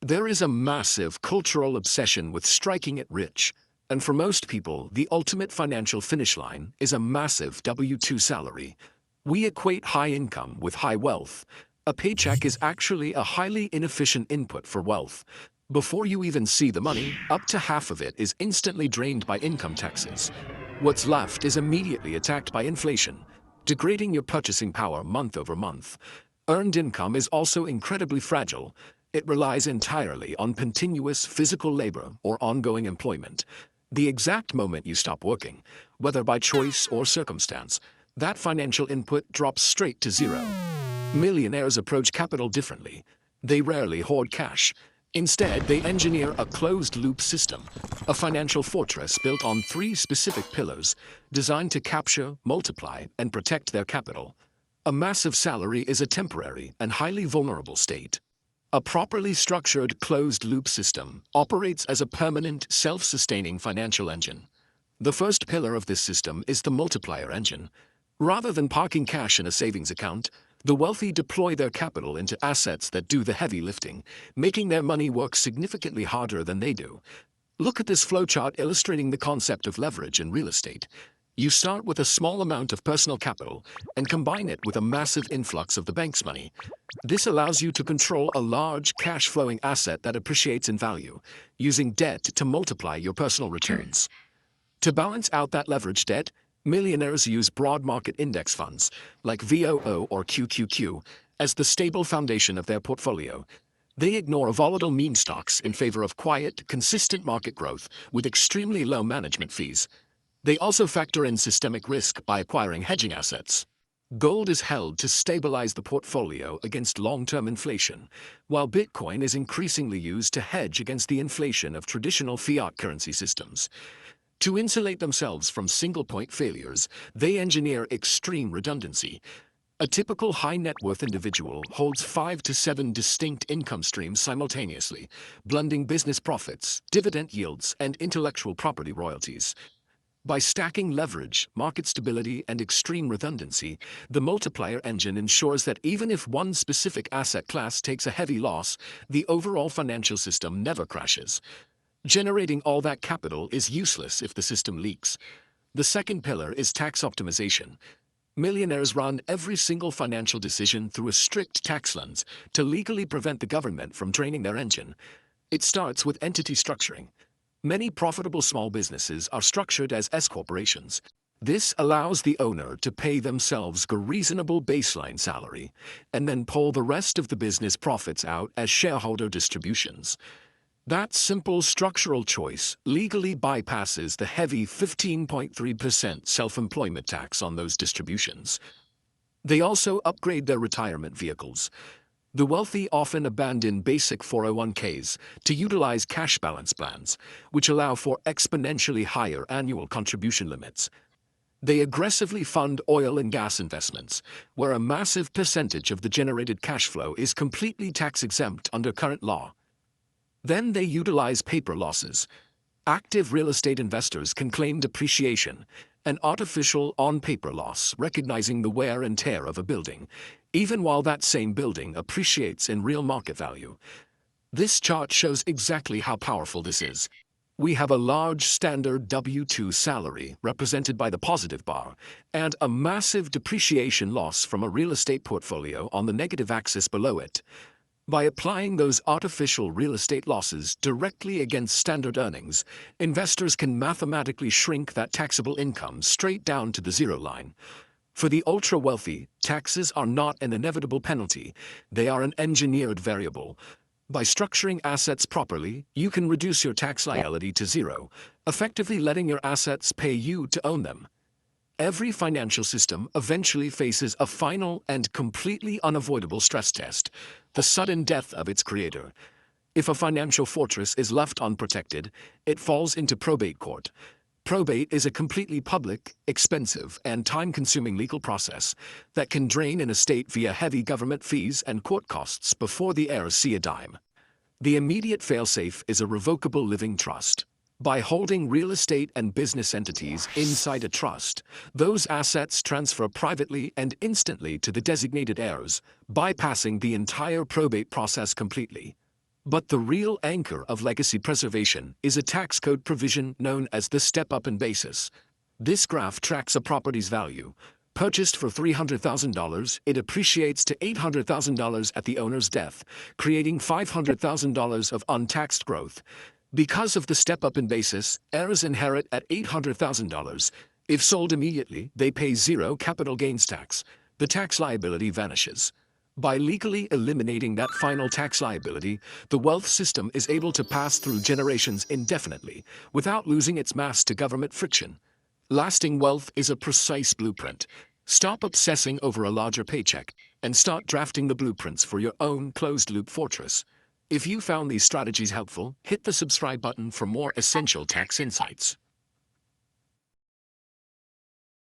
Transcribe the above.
There is a massive cultural obsession with striking it rich, and for most people, the ultimate financial finish line is a massive W-2 salary. We equate high income with high wealth. A paycheck is actually a highly inefficient input for wealth. Before you even see the money, up to half of it is instantly drained by income taxes. What's left is immediately attacked by inflation, degrading your purchasing power month over month. Earned income is also incredibly fragile. It relies entirely on continuous physical labor or ongoing employment. The exact moment you stop working, whether by choice or circumstance, that financial input drops straight to zero. Millionaires approach capital differently. They rarely hoard cash. Instead, they engineer a closed-loop system, a financial fortress built on three specific pillars, designed to capture, multiply, and protect their capital. A massive salary is a temporary and highly vulnerable state. A properly structured closed-loop system operates as a permanent, self-sustaining financial engine. The first pillar of this system is the multiplier engine. Rather than parking cash in a savings account, the wealthy deploy their capital into assets that do the heavy lifting, making their money work significantly harder than they do. Look at this flowchart illustrating the concept of leverage in real estate. You start with a small amount of personal capital and combine it with a massive influx of the bank's money. This allows you to control a large cash-flowing asset that appreciates in value, using debt to multiply your personal returns. To balance out that leverage debt, millionaires use broad market index funds, like VOO or QQQ, as the stable foundation of their portfolio. They ignore volatile meme stocks in favor of quiet, consistent market growth with extremely low management fees. They also factor in systemic risk by acquiring hedging assets. Gold is held to stabilize the portfolio against long-term inflation, while Bitcoin is increasingly used to hedge against the inflation of traditional fiat currency systems. To insulate themselves from single-point failures, they engineer extreme redundancy. A typical high-net-worth individual holds 5 to 7 distinct income streams simultaneously, blending business profits, dividend yields, and intellectual property royalties. By stacking leverage, market stability, and extreme redundancy, the multiplier engine ensures that even if one specific asset class takes a heavy loss, the overall financial system never crashes. Generating all that capital is useless if the system leaks. The second pillar is tax optimization. Millionaires run every single financial decision through a strict tax lens to legally prevent the government from draining their engine. It starts with entity structuring. Many profitable small businesses are structured as S-corporations. This allows the owner to pay themselves a reasonable baseline salary and then pull the rest of the business profits out as shareholder distributions. That simple structural choice legally bypasses the heavy 15.3% self-employment tax on those distributions. They also upgrade their retirement vehicles. The wealthy often abandon basic 401ks to utilize cash balance plans, which allow for exponentially higher annual contribution limits. They aggressively fund oil and gas investments, where a massive percentage of the generated cash flow is completely tax-exempt under current law. Then they utilize paper losses. Active real estate investors can claim depreciation, an artificial on-paper loss recognizing the wear and tear of a building, even while that same building appreciates in real market value. This chart shows exactly how powerful this is. We have a large standard W-2 salary represented by the positive bar, and a massive depreciation loss from a real estate portfolio on the negative axis below it. By applying those artificial real estate losses directly against standard earnings, investors can mathematically shrink that taxable income straight down to the zero line. For the ultra-wealthy, taxes are not an inevitable penalty, they are an engineered variable. By structuring assets properly, you can reduce your tax liability to zero, effectively letting your assets pay you to own them. Every financial system eventually faces a final and completely unavoidable stress test, the sudden death of its creator. If a financial fortress is left unprotected, it falls into probate court. Probate is a completely public, expensive, and time-consuming legal process that can drain an estate via heavy government fees and court costs before the heirs see a dime. The immediate failsafe is a revocable living trust. By holding real estate and business entities inside a trust, those assets transfer privately and instantly to the designated heirs, bypassing the entire probate process completely. But the real anchor of legacy preservation is a tax code provision known as the step-up in basis. This graph tracks a property's value. Purchased for $300,000, it appreciates to $800,000 at the owner's death, creating $500,000 of untaxed growth. Because of the step-up in basis, heirs inherit at $800,000. If sold immediately, they pay zero capital gains tax. The tax liability vanishes. By legally eliminating that final tax liability, the wealth system is able to pass through generations indefinitely, without losing its mass to government friction. Lasting wealth is a precise blueprint. Stop obsessing over a larger paycheck and start drafting the blueprints for your own closed-loop fortress. If you found these strategies helpful, hit the subscribe button for more essential tax insights.